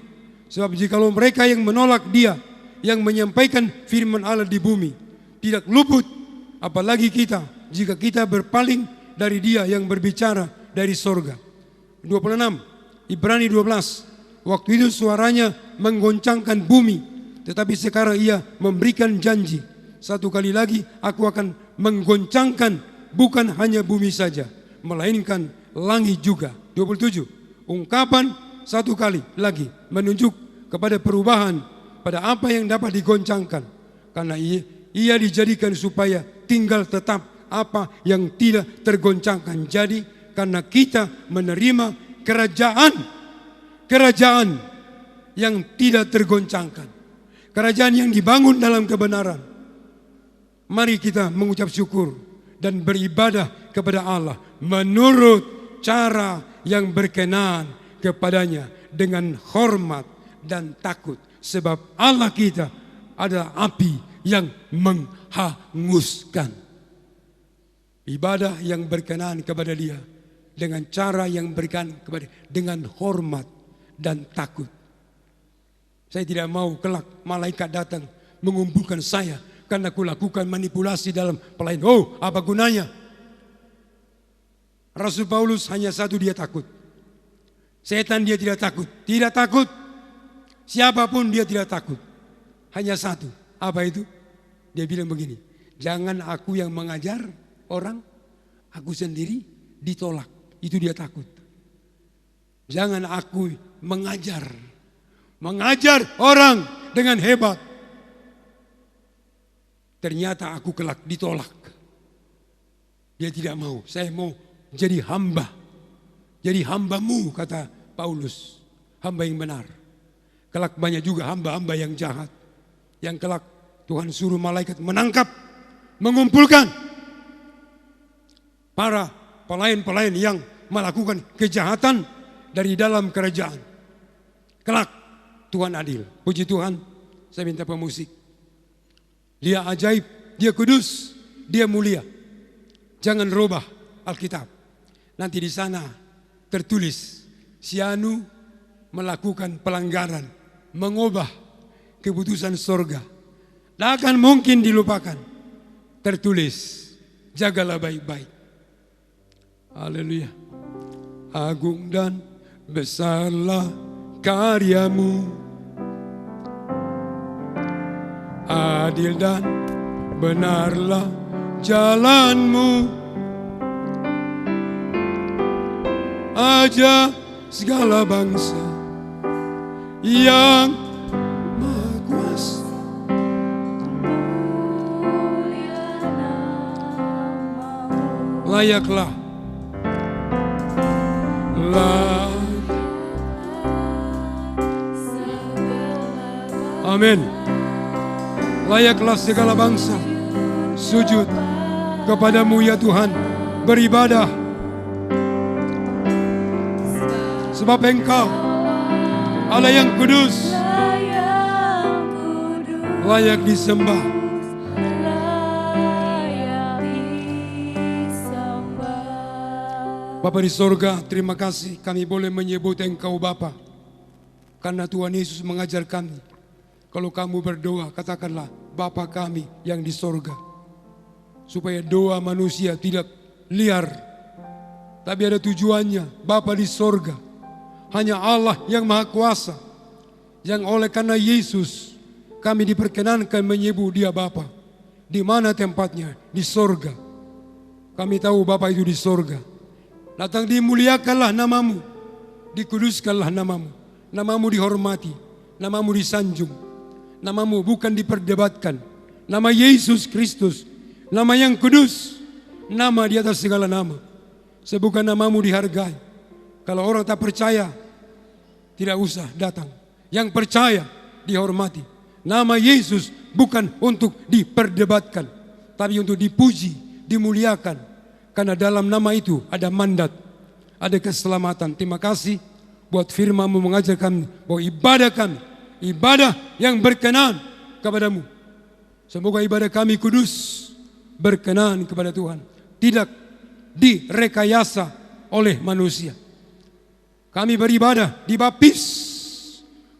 Sebab jikalau mereka yang menolak dia yang menyampaikan firman Allah di bumi tidak luput, apalagi kita jika kita berpaling dari dia yang berbicara dari sorga. 26 Ibrani 12. Waktu itu suaranya menggoncangkan bumi, tetapi sekarang ia memberikan janji. Satu kali lagi aku akan menggoncangkan bukan hanya bumi saja, melainkan langit juga. 27. Ungkapan satu kali lagi menunjuk kepada perubahan pada apa yang dapat digoncangkan. Karena ia dijadikan supaya tinggal tetap apa yang tidak tergoncangkan. Jadi karena kita menerima kerajaan yang tidak tergoncangkan, kerajaan yang dibangun dalam kebenaran, mari kita mengucap syukur dan beribadah kepada Allah menurut cara yang berkenan kepadanya dengan hormat dan takut, sebab Allah kita adalah api yang menghanguskan. Ibadah yang berkenan kepada Dia dengan cara yang berkenan kepada dengan hormat dan takut. Saya tidak mau kelak malaikat datang mengumpulkan saya karena kulakukan manipulasi dalam pelayanan. Oh, apa gunanya? Rasul Paulus hanya satu, dia takut. Setan dia tidak takut. Tidak takut. Siapapun dia tidak takut. Hanya satu. Apa itu? Dia bilang begini, jangan aku yang mengajar orang, aku sendiri ditolak. itu dia takut. Jangan aku mengajar orang dengan hebat. Ternyata aku kelak ditolak. Dia tidak mau, saya mau jadi hamba. Jadi hambamu, kata Paulus, hamba yang benar. Kelak banyak juga hamba-hamba yang jahat, yang kelak Tuhan suruh malaikat menangkap, mengumpulkan para pelayan-pelayan yang melakukan kejahatan dari dalam kerajaan. Kelak Tuhan adil. Puji Tuhan, saya minta pemusik. Dia ajaib, dia kudus, dia mulia. Jangan rubah Alkitab. Nanti di sana tertulis, si Anu melakukan pelanggaran, mengubah keputusan sorga. Tidak akan mungkin dilupakan. Tertulis, jagalah baik-baik. Haleluya. Agung dan besarlah karyamu, adil dan benarlah jalanmu. Aja segala bangsa yang Maha Kuasa. Layaklah, amin. Layaklah segala bangsa sujud kepadamu ya Tuhan, beribadah. Sebab Engkau Allah yang kudus, layak disembah. Bapa di sorga, terima kasih kami boleh menyebut Engkau Bapa. Karena Tuhan Yesus mengajar kami, kalau kamu berdoa katakanlah Bapa kami yang di sorga. Supaya doa manusia tidak liar, tapi ada tujuannya. Bapa di sorga, hanya Allah yang Maha Kuasa, yang oleh karena Yesus kami diperkenankan menyebut Dia Bapa. Di mana tempatnya? Di sorga. Kami tahu Bapa itu di sorga. Datang dimuliakanlah namamu, dikuduskanlah namamu, namamu dihormati, namamu disanjung, namamu bukan diperdebatkan. Nama Yesus Kristus, nama yang kudus, nama di atas segala nama. Sebutkan namamu dihargai. Kalau orang tak percaya, tidak usah datang. Yang percaya dihormati. Nama Yesus bukan untuk diperdebatkan, tapi untuk dipuji, dimuliakan. Karena dalam nama itu ada mandat, ada keselamatan. Terima kasih buat firman-Mu mengajar kami bahwa ibadah kami, ibadah yang berkenan kepadamu. Semoga ibadah kami kudus, berkenan kepada Tuhan, tidak direkayasa oleh manusia. Kami beribadah, dibaptis,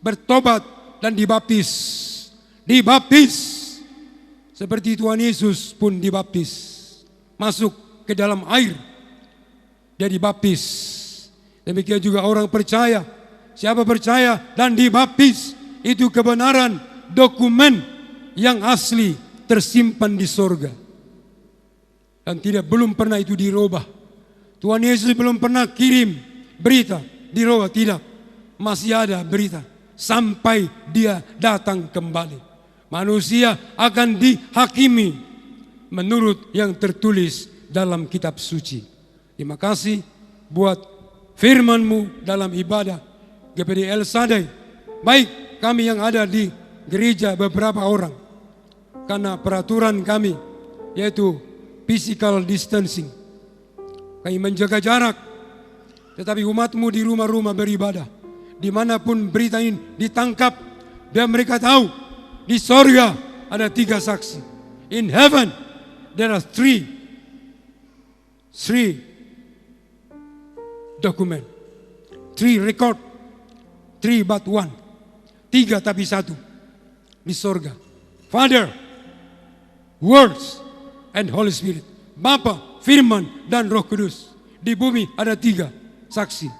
bertobat dan dibaptis. Dibaptis seperti Tuhan Yesus pun dibaptis. Masuk ke dalam air, dia dibaptis. Demikian juga orang percaya. Siapa percaya dan dibaptis, itu kebenaran, dokumen yang asli tersimpan di sorga. Dan belum pernah itu dirubah. Tuhan Yesus belum pernah kirim berita dirubah, tidak. Masih ada berita sampai Dia datang kembali. Manusia akan dihakimi menurut yang tertulis dalam kitab suci. Terima kasih buat firman-Mu dalam ibadah GPD El Shaddai. Baik kami yang ada di gereja beberapa orang, karena peraturan kami yaitu physical distancing, kami menjaga jarak. Tetapi umat-Mu di rumah-rumah beribadah, dimanapun berita ini ditangkap, dan mereka tahu di sorga ada 3 saksi. In heaven there are three document, 3 record, 3 but 1, 3 tapi 1 di sorga. Father, Words, and Holy Spirit. Bapa, Firman, dan Roh Kudus. Di bumi ada 3 saksi.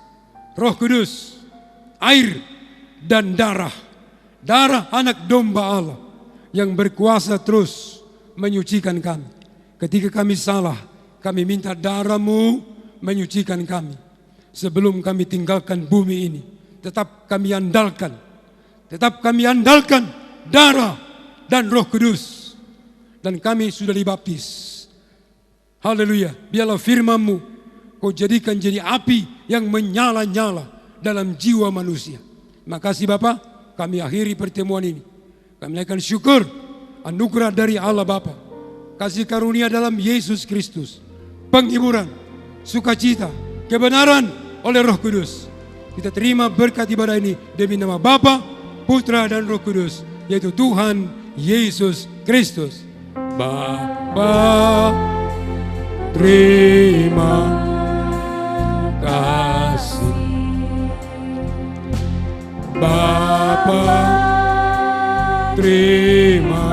Roh Kudus, air, dan darah. Darah anak domba Allah yang berkuasa terus menyucikan kami. Ketika kami salah, kami minta darah-Mu menyucikan kami. Sebelum kami tinggalkan bumi ini, tetap kami andalkan darah dan Roh Kudus. Dan kami sudah dibaptis. Haleluya. Biarlah firman-Mu Kau jadikan jadi api yang menyala-nyala dalam jiwa manusia. Makasih Bapa, kami akhiri pertemuan ini. Kami naikkan syukur, anugerah dari Allah Bapa, kasih karunia dalam Yesus Kristus, penghiburan, sukacita, kebenaran oleh Roh Kudus. Kita terima berkat ibadah ini demi nama Bapa, Putra dan Roh Kudus, yaitu Tuhan Yesus Kristus. Bapa, terima kasih. Bapa, terima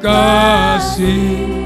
kasih.